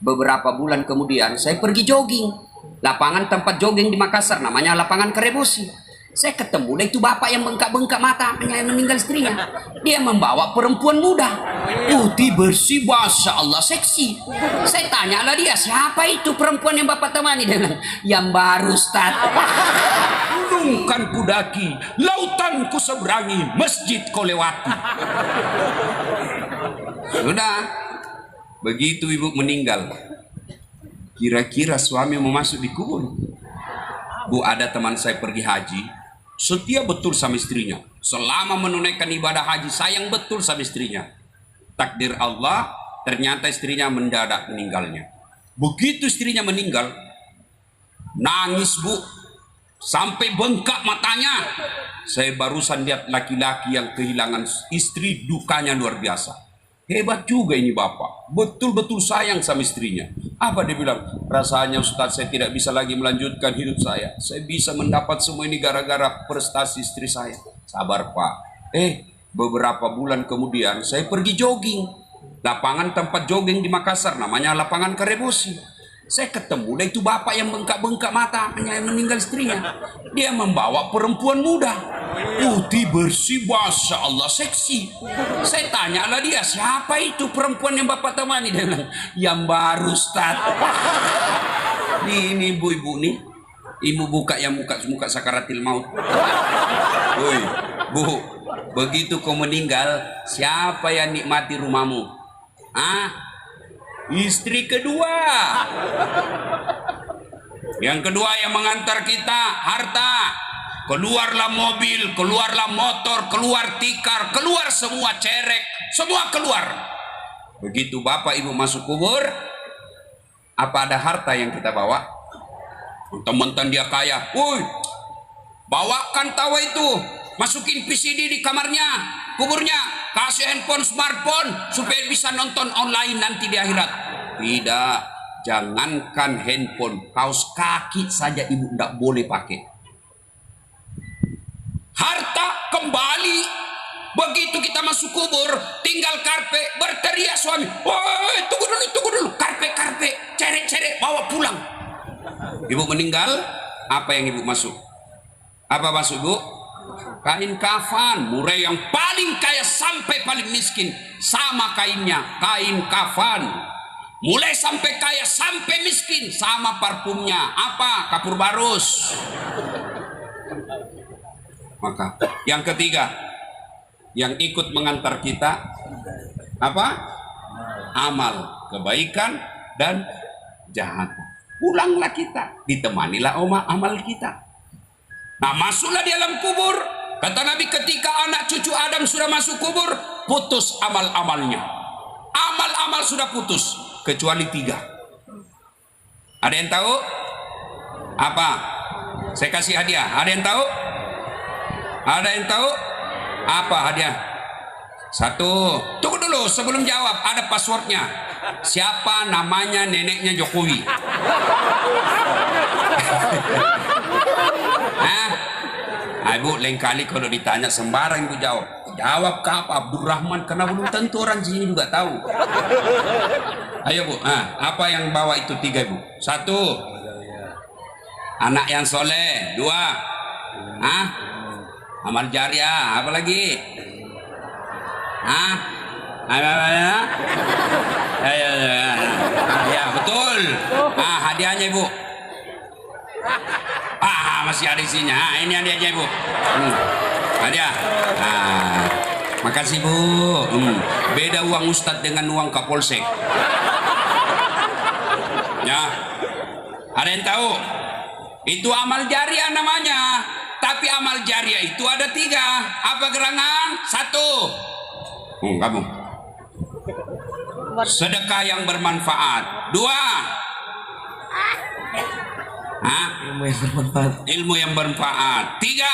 Beberapa bulan kemudian saya pergi jogging. Lapangan tempat jogging di Makassar namanya lapangan Karebosi. Saya ketemu itu bapak yang bengkak-bengkak mata, yang meninggal istrinya. Dia membawa perempuan muda, putih bersih, masya Allah seksi. Saya tanya lah dia, siapa itu perempuan yang bapak temani? Dia bilang, yang baru Ustaz. Gunungkan kudaki, lautan ku seberangi, masjid kau lewati. Sudah, begitu ibu meninggal, kira-kira suami mau masuk di kubur? Bu, ada teman saya pergi haji, setia betul sama istrinya. Selama menunaikan ibadah haji, sayang betul sama istrinya. Takdir Allah, ternyata istrinya mendadak meninggalnya. Begitu istrinya meninggal, nangis bu, sampai bengkak matanya. Saya barusan lihat laki-laki yang kehilangan istri, dukanya luar biasa. Hebat juga ini bapak, betul-betul sayang sama istrinya. Apa dia bilang? Rasanya Ustadz saya tidak bisa lagi melanjutkan hidup saya. Saya bisa mendapat semua ini gara-gara prestasi istri saya. Sabar pak. Beberapa bulan kemudian saya pergi jogging. Lapangan tempat jogging di Makassar namanya lapangan Karebosi. Saya ketemu itu bapak yang bengkak-bengkak mata, yang meninggal istrinya. Dia membawa perempuan muda, putih bersih, masya Allah seksi. Saya tanya lah dia, siapa itu perempuan yang bapak temani? Dia bilang, yang baru Ustaz. Ini ibu-ibu nih, ibu buka yang muka sakaratil maut. Woi, bu, begitu kau meninggal, siapa yang nikmati rumahmu? Istri kedua. Yang kedua yang mengantar kita harta. Keluarlah mobil, keluarlah motor, keluar tikar, keluar semua cerek, semua keluar. Begitu bapak ibu masuk kubur, apa ada harta yang kita bawa? Teman-teman dia kaya, woi, bawakan tawa itu, masukin PCD di kamarnya, kuburnya, kasih handphone, smartphone supaya bisa nonton online nanti di akhirat. Tidak, jangankan handphone, kaos kaki saja ibu tidak boleh pakai. Harta kembali. Begitu kita masuk kubur, tinggal karpet, berteriak suami, woi tunggu dulu, karpet, cerek, bawa pulang. Ibu meninggal, apa yang ibu masuk? Apa masuk ibu? Kain kafan. Murai yang paling kaya sampai paling miskin sama kainnya, kain kafan. Mulai sampai kaya sampai miskin sama parfumnya. Apa? Kapur barus. Maka yang ketiga yang ikut mengantar kita apa? Amal kebaikan dan jahat. Pulanglah kita, ditemanilah amal kita. Nah, masuklah di alam kubur. Kata Nabi, ketika anak cucu Adam sudah masuk kubur, putus amal-amalnya. Amal-amal sudah putus, kecuali 3. Ada yang tahu? Apa? Saya kasih hadiah. Ada yang tahu? Ada yang tahu? Apa hadiah? 1. Tunggu dulu sebelum jawab, ada passwordnya. Siapa namanya neneknya Jokowi? Ibu lain kali kalau ditanya sembarang ibu jawab. Jawab ke apa? Abdurrahman, karena belum tentu orang sini juga tahu. Ayo bu, apa yang bawa itu 3 ibu? 1, anak yang soleh. 2, amal jariah. Apa lagi? Ya betul. Hadiahnya ibu. Masih ada isinya. Ini hadiahnya ibu. Hadiah. Makasih bu. Beda uang Ustadz dengan uang Kapolsek. Ya. Ada yang tahu? Itu amal jariah namanya. Tapi amal jariah itu ada 3. Apa gerangan? 1. Kamu. Sedekah yang bermanfaat. 2. Ilmu yang bermanfaat. 3.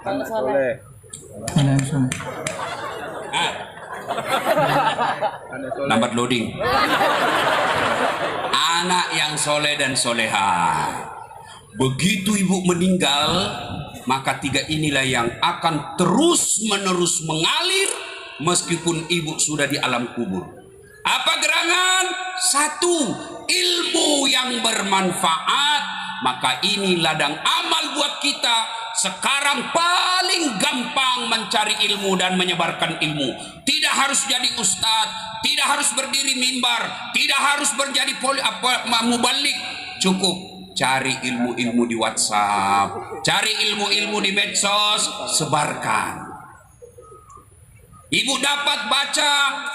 Anak soleh. Lambat loading. Anak yang soleh dan soleha. Begitu ibu meninggal, maka 3 inilah yang akan terus menerus mengalir meskipun ibu sudah di alam kubur. Apa gerangan? Satu, ilmu yang bermanfaat. Maka ini ladang amal buat kita. Sekarang paling gampang mencari ilmu dan menyebarkan ilmu. Tidak harus jadi ustadz, tidak harus berdiri mimbar, tidak harus menjadi mubalik. Cukup cari ilmu-ilmu di WhatsApp, cari ilmu-ilmu di medsos, sebarkan. Ibu dapat baca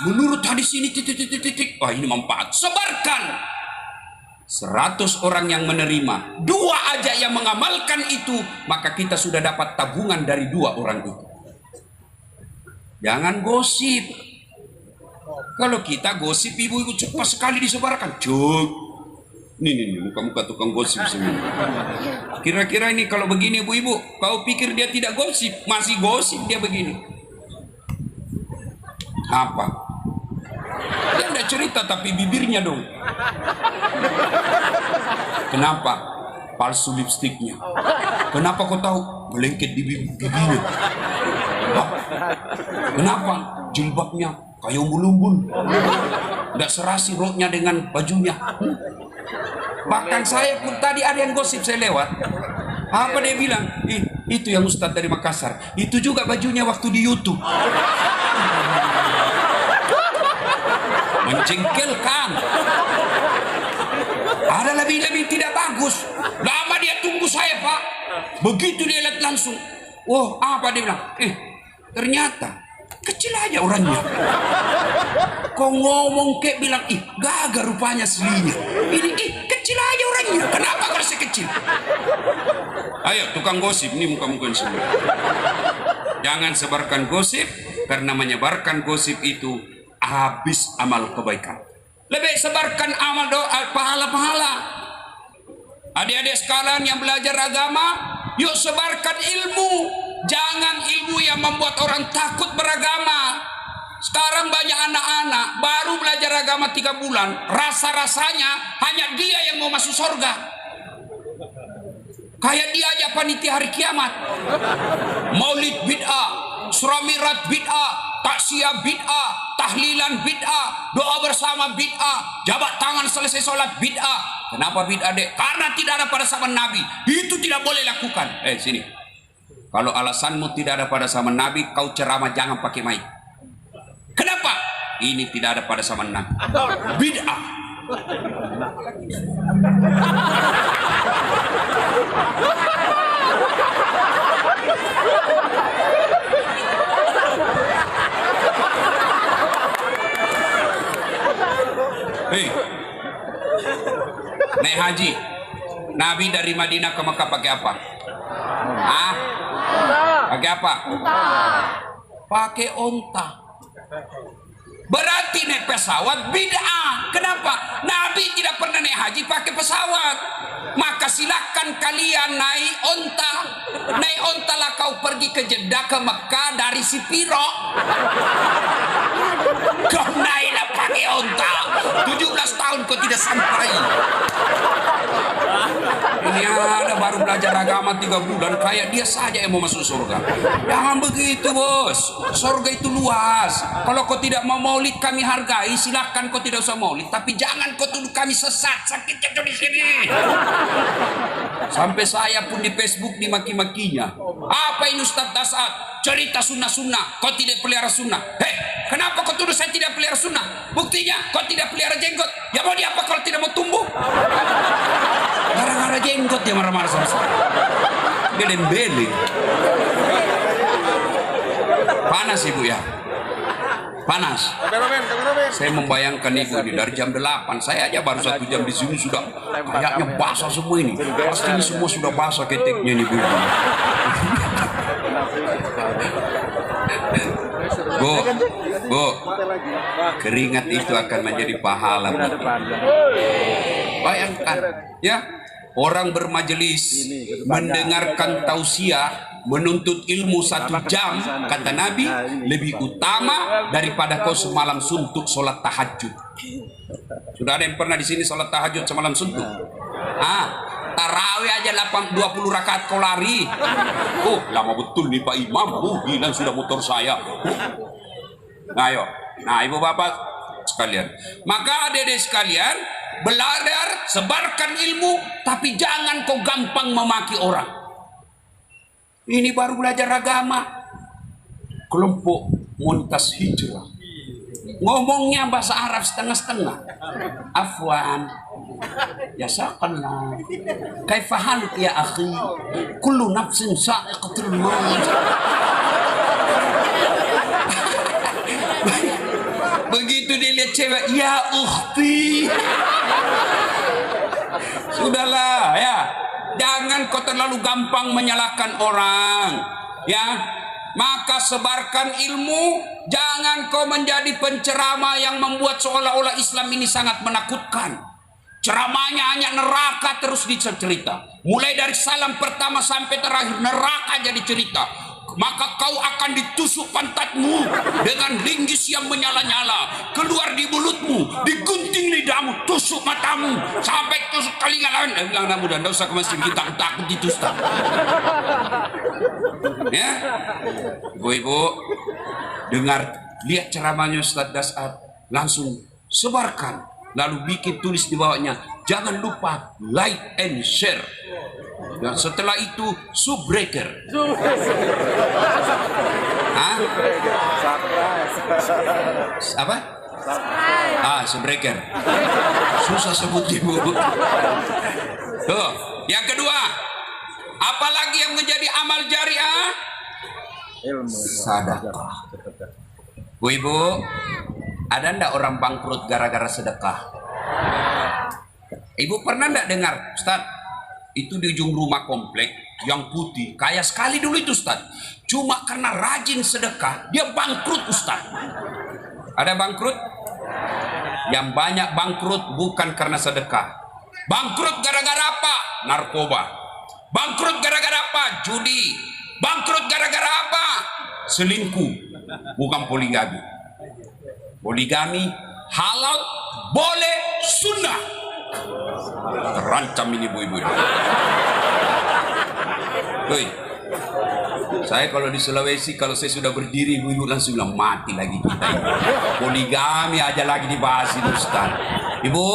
menurut hadis ini titik. Wah, ini manfaat. Sebarkan. 100 orang yang menerima, 2 aja yang mengamalkan itu, maka kita sudah dapat tabungan dari 2 orang itu. Jangan gosip. Kalau kita gosip, ibu-ibu cepat sekali disebarkan. Cuk. Nih, muka-muka tukang gosip semua. Kira-kira ini kalau begini ibu-ibu, kau pikir dia tidak gosip? Masih gosip dia begini. Apa? Dia tidak cerita tapi bibirnya dong. Kenapa? Palsu lipstiknya. Kenapa kau tahu? Melengket di bibirnya. Kenapa? Jilbabnya kayak umbul-umbul. Tidak serasi roknya dengan bajunya. Bahkan saya pun tadi ada yang gosip, saya lewat. Apa dia bilang? Itu yang Ustadz dari Makassar. Itu juga bajunya waktu di YouTube. Menjengkelkan. Ada lebih tidak bagus. Lama dia tunggu saya, Pak. Begitu dia lihat langsung. Oh, apa dia bilang? Ternyata kecil aja orangnya. Kau ngomong kayak bilang, gagah rupanya aslinya. Ini kecil aja orangnya. Kenapa kau sekecil? Ayo, tukang gosip, ini muka-muka semua. Jangan sebarkan gosip, karena menyebarkan gosip itu habis amal kebaikan. Lebih sebarkan amal doa, pahala-pahala. Adik-adik sekalian yang belajar agama, yuk sebarkan ilmu. Jangan ilmu yang membuat orang takut beragama. Sekarang banyak anak-anak baru belajar agama 3 bulan, rasa-rasanya hanya dia yang mau masuk surga. Kayak dia aja panitia hari kiamat. Maulid bid'ah, suramirat bid'ah, taksiyah bid'ah, tahlilan bid'ah, doa bersama bid'ah, jabat tangan selesai sholat bid'ah. Kenapa bid'ah, Dek? Karena tidak ada pada zaman Nabi. Itu tidak boleh lakukan. Sini. Kalau alasanmu tidak ada pada zaman Nabi, kau ceramah jangan pakai mic. Kenapa? Ini tidak ada pada zaman Nabi. Bid'ah. Naik haji, Nabi dari Madinah ke Mekah pakai apa? Pakai apa? Pakai onta. Berarti naik pesawat bid'ah. Kenapa? Nabi tidak pernah naik haji pakai pesawat. Maka silakan kalian naik onta. Naik onta lah kau pergi ke Jeddah, ke Mekah dari Sipiro. Kau naiklah pakai onta. 17 tahun kau tidak sampai. Ini ada baru belajar agama 3 bulan, kayak dia saja yang mau masuk surga. Jangan begitu, bos. Surga itu luas. Kalau kau tidak mau maulid, kami hargai. Silahkan kau tidak usah maulid, tapi jangan kau tuduh kami sesat. Sakit jatuh di sini. Sampai saya pun di Facebook dimaki-makinya. Apa ini Ustadz Dasat? Cerita sunnah-sunnah. Kau tidak pelihara sunnah. Kenapa kau tuduh saya tidak pelihara sunnah? Buktinya kau tidak pelihara jenggot. Ya mau diapa kalau tidak mau tumbuh? Gara-gara jenggot dia marah-marah sama saya. Beleng-beleng. Panas ibu ya. Panas. Saya membayangkan ibu ini dari jam 8. Saya aja baru 1 jam di sini sudah kayaknya basah semua ini. Pasti ini semua sudah basah keteknya nih bu. Bu, keringat itu akan menjadi pahala. Bayangkan, ya, orang bermajelis mendengarkan tausiah, menuntut ilmu 1 jam, kata Nabi, lebih utama daripada kau semalam suntuk sholat tahajud. Sudah ada yang pernah di sini sholat tahajud semalam suntuk? Tarawih aja 20 rakaat kau lari. Oh, lama betul nih Pak Imam. Hilang sudah motor saya. Nah, ayo. Nah, ibu bapak sekalian. Maka adik-adik sekalian, belajar, sebarkan ilmu, tapi jangan kau gampang memaki orang. Ini baru belajar agama. Kelompok Montas Hijrah. Ngomongnya bahasa Arab setengah-setengah. Afwan. Yasakallah. Kaifa haluk ya akhi? Kullu nafsin sa'iqatul maut. Begitu dilihat cewek, ya ukhti. Sudahlah ya. Jangan kau terlalu gampang menyalahkan orang. Ya. Maka sebarkan ilmu, jangan kau menjadi penceramah yang membuat seolah-olah Islam ini sangat menakutkan. Ceramahnya hanya neraka terus dicerita. Mulai dari salam pertama sampai terakhir neraka jadi cerita. Maka kau akan ditusuk pantatmu dengan linggis yang menyala-nyala, keluar di mulutmu, digunting lidahmu, tusuk matamu, sampai tusuk telinga lain. Bilang anak muda, tidak usah ke masjid, kita takut ditusuk. Ya, ibu-ibu, dengar, lihat ceramahnya Ustaz Dasat, langsung sebarkan, lalu bikin tulis di bawahnya, jangan lupa like and share. Dan setelah itu subbreaker. Hah? Apa? Subbreaker. Susah sebut ibu. Tuh, yang kedua, apalagi yang menjadi amal jariah? Ilmu. Sedekah. Bu ibu, ada ndak orang bangkrut gara-gara sedekah? Ibu pernah ndak dengar, Ustaz? Itu di ujung rumah komplek yang putih, kaya sekali dulu itu Ustaz. Cuma karena rajin sedekah, dia bangkrut Ustaz. Ada bangkrut? Yang banyak bangkrut bukan karena sedekah. Bangkrut gara-gara apa? Narkoba. Bangkrut gara-gara apa? Judi. Bangkrut gara-gara apa? Selingkuh. Bukan poligami. Poligami halal, boleh, sunnah. Terancam ini ibu-ibu. Woi, saya kalau di Sulawesi, kalau saya sudah berdiri, ibu-ibu langsung bilang mati lagi kita ini. Poligami aja lagi dibahas itu Ustaz. Ibu,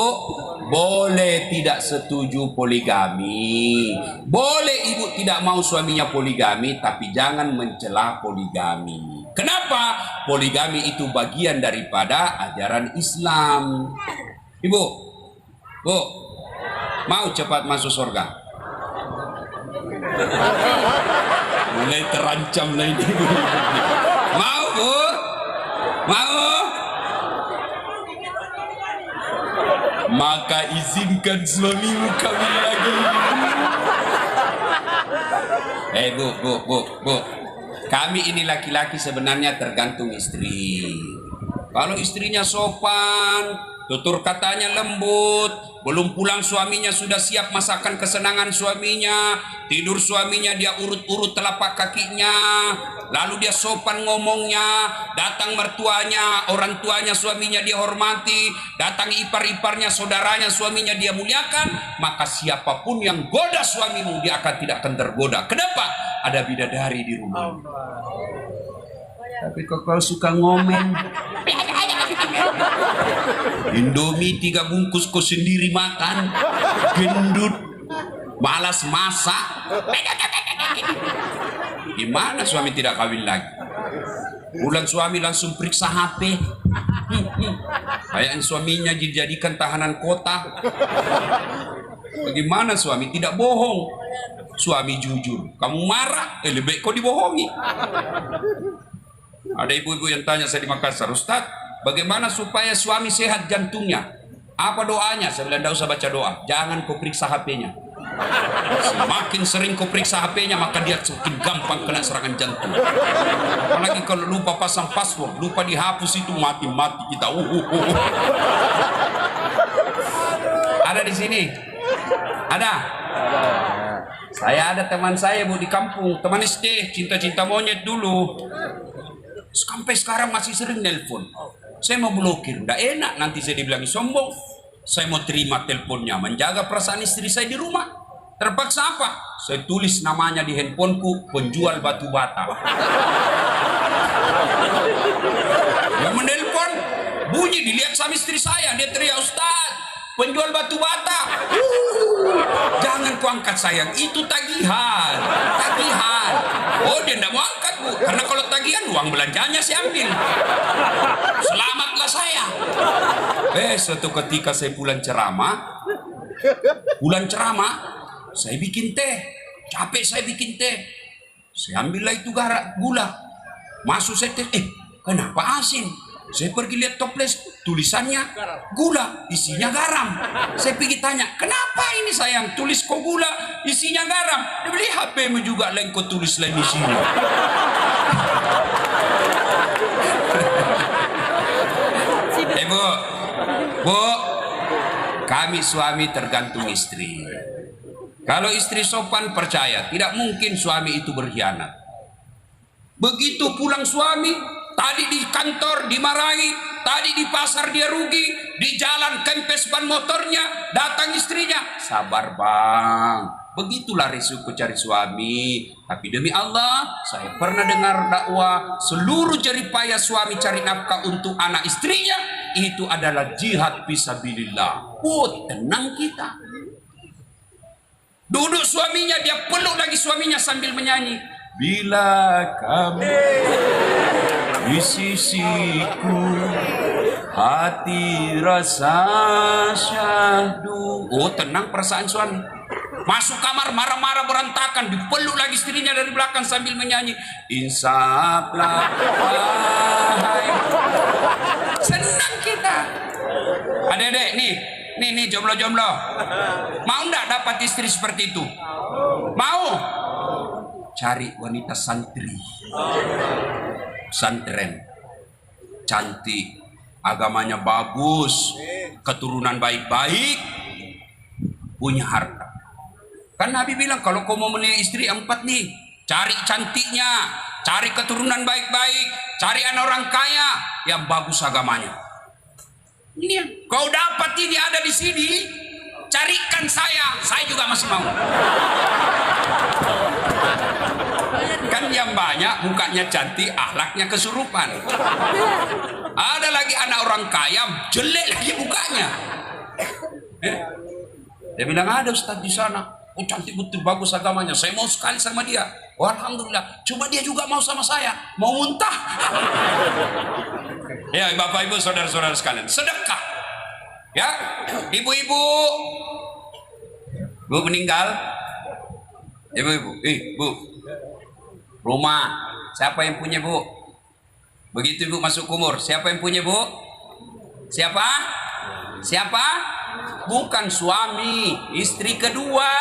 boleh tidak setuju poligami, boleh ibu tidak mau suaminya poligami, tapi jangan mencela poligami. Kenapa? Poligami itu bagian daripada ajaran Islam. Ibu, Bu, mau cepat masuk surga? Mulai terancam lah ini. Mau, Bu? Mau? Maka izinkan suamimu kawin lagi. Bu. Kami ini laki-laki sebenarnya tergantung istri. Kalau istrinya sopan, tutur katanya lembut, belum pulang suaminya sudah siap masakan kesenangan suaminya, tidur suaminya dia urut-urut telapak kakinya, lalu dia sopan ngomongnya, datang mertuanya, orang tuanya suaminya dia hormati, datang ipar-iparnya, saudaranya suaminya dia muliakan, maka siapapun yang goda suamimu dia akan tidak akan tergoda. Kenapa? Ada bidadari di rumah. Tapi kalau suka ngomong, Indomie 3 bungkus kau sendiri makan, gendut, malas masak. Gimana suami tidak kawin lagi? Pulang suami langsung periksa HP. Kayaknya suaminya dijadikan tahanan kota. Bagaimana suami tidak bohong? Suami jujur. Kamu marah, lebih baik kau dibohongi. Ada ibu-ibu yang tanya saya di Makassar, Ustaz, bagaimana supaya suami sehat jantungnya? Apa doanya? Saya bilang, tidak usah baca doa. Jangan kau periksa HP-nya. Semakin sering kau periksa HP-nya, maka dia semakin gampang kena serangan jantung. Apalagi kalau lupa pasang password, lupa dihapus, itu mati-mati kita. Ada di sini? Ada? Saya ada teman saya Bu di kampung, teman SD, cinta-cinta monyet dulu. Sampai sekarang masih sering nelpon. Saya mau blokir, udah enak nanti saya dibilang sombong. Saya mau terima teleponnya, menjaga perasaan istri saya di rumah. Terpaksa apa? Saya tulis namanya di handphoneku, penjual batu bata. Yang menelpon, bunyi dilihat sama istri saya, dia teriak, Ustaz, penjual batu bata. Jangan ku angkat sayang, itu tagihan. Tagihan. Oh, dia tidak mau angkat, Bu, karena kalau tagihan uang belanjanya saya ambil. Selamatlah saya. Suatu ketika saya pulang ceramah, saya bikin teh. Capek saya bikin teh. Saya ambillah itu gula. Masuk saya teh, kenapa asin? Saya pergi lihat toples, tulisannya gula, isinya garam. Saya pergi tanya, kenapa ini sayang? Tulis kok gula, isinya garam. Dia beli HP-mu juga lain kok tulis lain isinya. Bu, kami suami tergantung istri. Kalau istri sopan percaya, tidak mungkin suami itu berkhianat. Begitu pulang suami, tadi di kantor dimarahi, tadi di pasar dia rugi, di jalan kempes ban motornya, datang istrinya. Sabar bang, begitulah risiko cari suami. Tapi demi Allah, saya pernah dengar dakwah, seluruh jerih payah suami cari nafkah untuk anak istrinya, itu adalah jihad fisabilillah. Oh, tenang kita. Duduk suaminya, dia peluk lagi suaminya sambil menyanyi. Bila kamu di sisiku, hati rasa syahdu. Oh, tenang perasaan suami. Masuk kamar marah-marah berantakan, dipeluk lagi istrinya dari belakang sambil menyanyi. Insaflah wahai. Senang kita. Adek-adek nih jomblo-jomblo. Mau ndak dapat istri seperti itu? Mau? Cari wanita santri, pesantren, cantik, agamanya bagus, keturunan baik-baik, punya harta. Kan Nabi bilang kalau kau mau menilai istri 4 nih, cari cantiknya, cari keturunan baik-baik, cari anak orang kaya yang bagus agamanya. Ini kau dapat ini ada di sini, carikan saya juga masih mau. Kan yang banyak mukanya cantik, akhlaknya kesurupan. Ada lagi anak orang kaya, jelek lagi mukanya. Dia bilang ada Ustaz di sana. Oh, cantik betul, bagus agamanya. Saya mau sekali sama dia. Oh, alhamdulillah. Cuma dia juga mau sama saya. Mau muntah. Ya, Bapak Ibu, saudara-saudara sekalian, sedekah. Ya, ibu-ibu. Bu meninggal. Ibu-ibu, Bu. Rumah, siapa yang punya, Bu? Begitu Ibu masuk umur, siapa yang punya, Bu? Siapa? Bukan suami, istri kedua.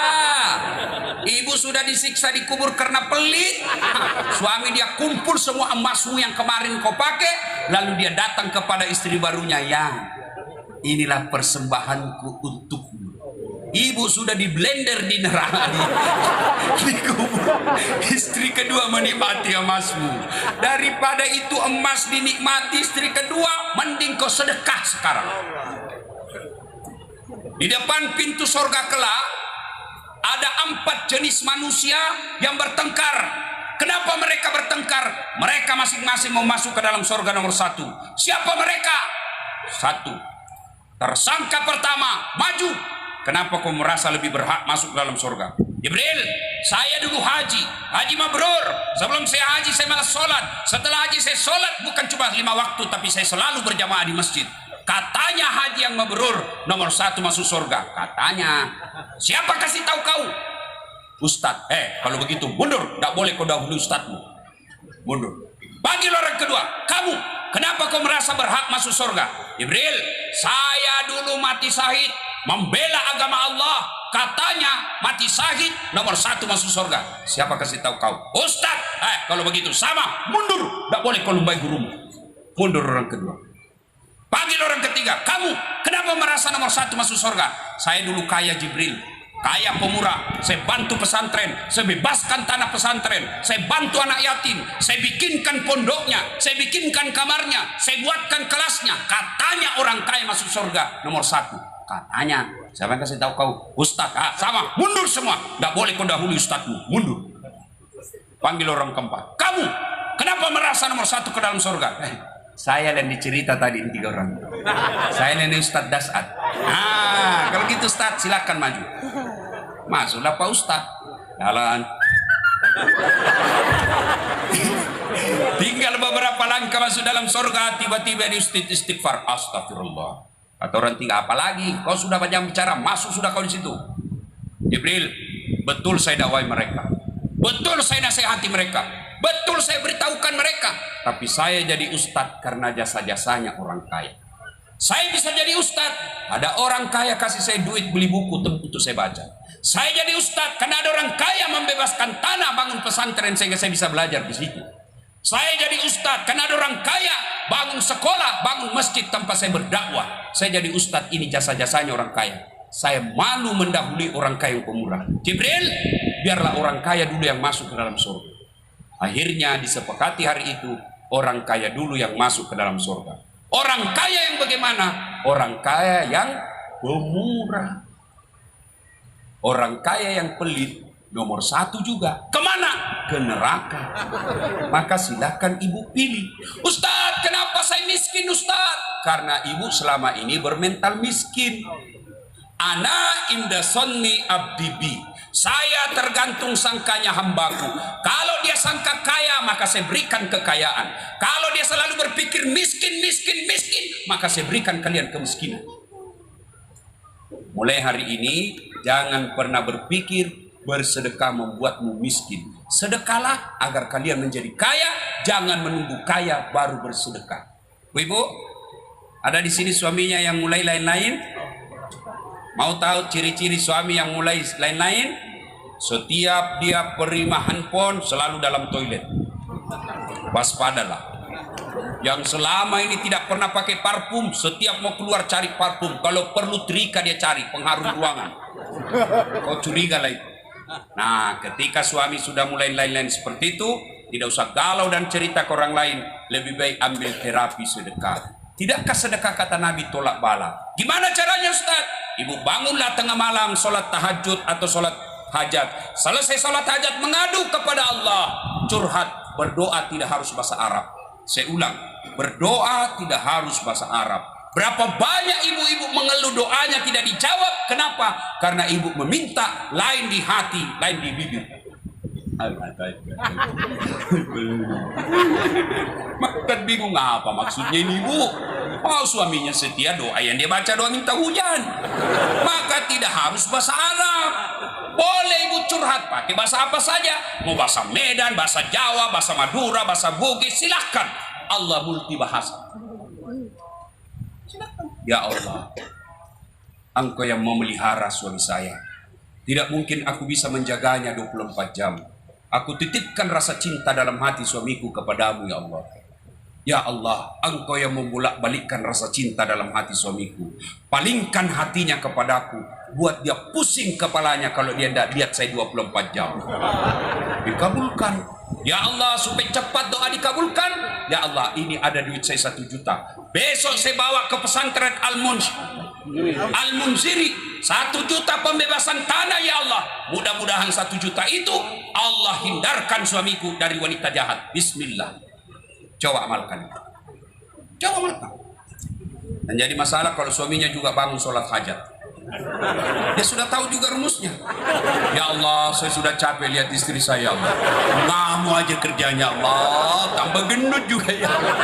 Ibu sudah disiksa dikubur karena pelit. Suami dia kumpul semua emasmu yang kemarin kau pakai, lalu dia datang kepada istri barunya, yang inilah persembahanku untukmu. Ibu sudah di blender di neraka dikubur. Istri kedua menikmati emasmu. Daripada itu emas dinikmati istri kedua, mending kau sedekah sekarang. Di depan pintu sorga kelak ada 4 jenis manusia yang bertengkar. Kenapa mereka bertengkar? Mereka masing-masing mau masuk ke dalam sorga nomor 1. Siapa mereka? 1. Tersangka pertama, maju. Kenapa kau merasa lebih berhak masuk ke dalam surga? Jibril, saya dulu haji mabrur. Sebelum saya haji saya malas sholat. Setelah haji saya sholat bukan cuma 5 waktu, tapi saya selalu berjamaah di masjid. Katanya haji yang mabrur nomor 1 masuk surga. Katanya. Siapa kasih tahu kau? Ustadz. Kalau begitu mundur. Tak boleh kau dahului ustadzmu. Mundur. Panggil orang kedua. Kamu, kenapa kau merasa berhak masuk surga? Jibril, saya dulu mati syahid membela agama Allah. Katanya mati syahid nomor 1 masuk surga. Siapa kasih tahu kau? Ustaz. Kalau begitu sama, mundur. Tak boleh kau lumbai gurumu. Mundur orang kedua. Panggil orang ketiga. Kamu, kenapa merasa nomor 1 masuk surga? Saya dulu kaya Jibril, kaya pemurah. Saya bantu pesantren, saya bebaskan tanah pesantren, saya bantu anak yatim, saya bikinkan pondoknya, saya bikinkan kamarnya, saya buatkan kelasnya. Katanya orang kaya masuk surga nomor 1. Katanya. Siapa yang kasih tahu kau? Ustaz. Sama, mundur semua. Tidak boleh kau dahului ustadzmu. Mundur. Panggil orang keempat. Kamu, kenapa merasa nomor 1 ke dalam surga? Saya yang dicerita tadi ini 3 orang. Saya ini Ustadz Dasat. Nah, kalau gitu Ustadz silakan maju. Masuklah Pak Ustadz. Jalan. Tinggal beberapa langkah masuk dalam surga, tiba-tiba di istighfar. Astagfirullah. Kata orang tiga, apa lagi? Kau sudah banyak bicara, masuk sudah kau di situ. Jibril, betul saya dakwai mereka. Betul saya nasihati mereka. Betul saya beritahukan mereka. Tapi saya jadi ustadz karena jasa-jasanya orang kaya. Saya bisa jadi ustadz. Ada orang kaya kasih saya duit beli buku untuk saya baca. Saya jadi ustadz karena ada orang kaya membebaskan tanah bangun pesantren sehingga saya bisa belajar di situ. Saya jadi ustadz karena ada orang kaya bangun sekolah, bangun masjid tanpa saya berdakwah. Saya jadi ustadz, ini jasa-jasanya orang kaya. Saya malu mendahului orang kaya yang pemurah. Jibril, biarlah orang kaya dulu yang masuk ke dalam surga. Akhirnya disepakati hari itu orang kaya dulu yang masuk ke dalam surga. Orang kaya yang bagaimana? Orang kaya yang pemurah. Orang kaya yang pelit nomor 1 juga. Kemana? Ke neraka. Maka silakan ibu pilih. Ustadz, kenapa saya miskin Ustadz? Karena ibu selama ini bermental miskin. Ana inda sonni abdibi. Saya tergantung sangkanya hambaku. Kalau dia sangka kaya, maka saya berikan kekayaan. Kalau dia selalu berpikir miskin, maka saya berikan kalian kemiskinan. Mulai hari ini, jangan pernah berpikir bersedekah membuatmu miskin. Sedekahlah agar kalian menjadi kaya. Jangan menunggu kaya baru bersedekah. Ibu, ada di sini suaminya yang mulai lain-lain? Mau tahu ciri-ciri suami yang mulai lain-lain? Setiap dia perima handphone selalu dalam toilet. Waspadalah. Yang selama ini tidak pernah pakai parfum, setiap mau keluar cari parfum. Kalau perlu trika dia cari pengharum ruangan. Kau curiga lah itu. Nah, ketika suami sudah mulai lain-lain seperti itu, tidak usah galau dan cerita ke orang lain. Lebih baik ambil terapi sedekah. Tidakkah sedekah kata Nabi tolak bala? Gimana caranya Ustaz? Ibu bangunlah tengah malam sholat tahajud atau sholat hajat. Selesai sholat hajat mengadu kepada Allah. Curhat, berdoa tidak harus bahasa Arab. Saya ulang, berdoa tidak harus bahasa Arab. Berapa banyak ibu-ibu mengeluh doanya tidak dijawab. Kenapa? Karena ibu meminta lain di hati, lain di bibir. Makan bingung apa maksudnya ini ibu? Oh, suaminya setia, doa yang dia baca doa minta hujan. Maka tidak harus bahasa Arab. Boleh ibu curhat pakai bahasa apa saja. Mau bahasa Medan, bahasa Jawa, bahasa Madura, bahasa Bugis, silahkan. Allah multi bahasa. Ya Allah, Engkau yang memelihara suami saya. Tidak mungkin aku bisa menjaganya 24 jam. Aku titipkan rasa cinta dalam hati suamiku kepadamu ya Allah. Ya Allah, Engkau yang membolak-balikkan rasa cinta dalam hati suamiku. Palingkan hatinya kepadaku. Buat dia pusing kepalanya kalau dia tidak lihat saya 24 jam. Dikabulkan. Ya Allah, supaya cepat doa dikabulkan. Ya Allah, ini ada duit saya 1 juta. Besok saya bawa ke pesantren Al-Munziri. 1 juta pembebasan tanah ya Allah. Mudah-mudahan 1 juta itu Allah hindarkan suamiku dari wanita jahat. Bismillah. Coba amalkan. Coba amalkan. Dan jadi masalah kalau suaminya juga bangun sholat hajat. Dia sudah tahu juga rumusnya. Ya Allah, saya sudah capek lihat istri saya Allah. Ngamu aja kerjanya Allah. Tambah gendut juga ya Allah.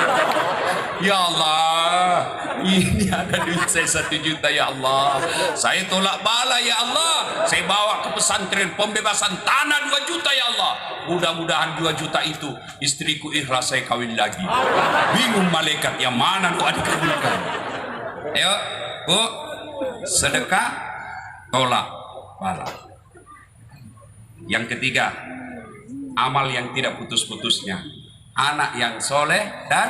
Ya Allah, ini ada duit saya 1 juta ya Allah. Saya tolak bala ya Allah. Saya bawa ke pesantren pembebasan tanah 2 juta ya Allah. Mudah-mudahan 2 juta itu istriku ikhlas saya kawin lagi. Bingung malaikat yang mana doa dikabulkan. Ayo, Bu, sedekah tolak bala. Yang ketiga, amal yang tidak putus-putusnya. Anak yang soleh dan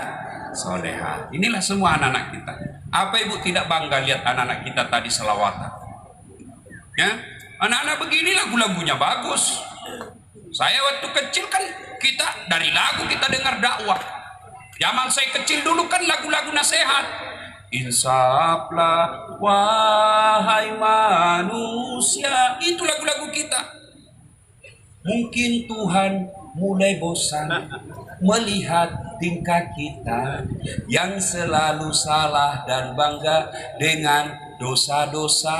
soleha. Inilah semua anak-anak kita. Apa ibu tidak bangga lihat anak-anak kita tadi selawatan? Ya, anak-anak begini lagu-lagunya bagus. Saya waktu kecil kan kita dari lagu kita dengar dakwah. Zaman saya kecil dulu kan lagu-lagu nasihat. Insaflah wahai manusia. Itu lagu-lagu kita. Mungkin Tuhan mulai bosan melihat tingkah kita yang selalu salah dan bangga dengan dosa-dosa.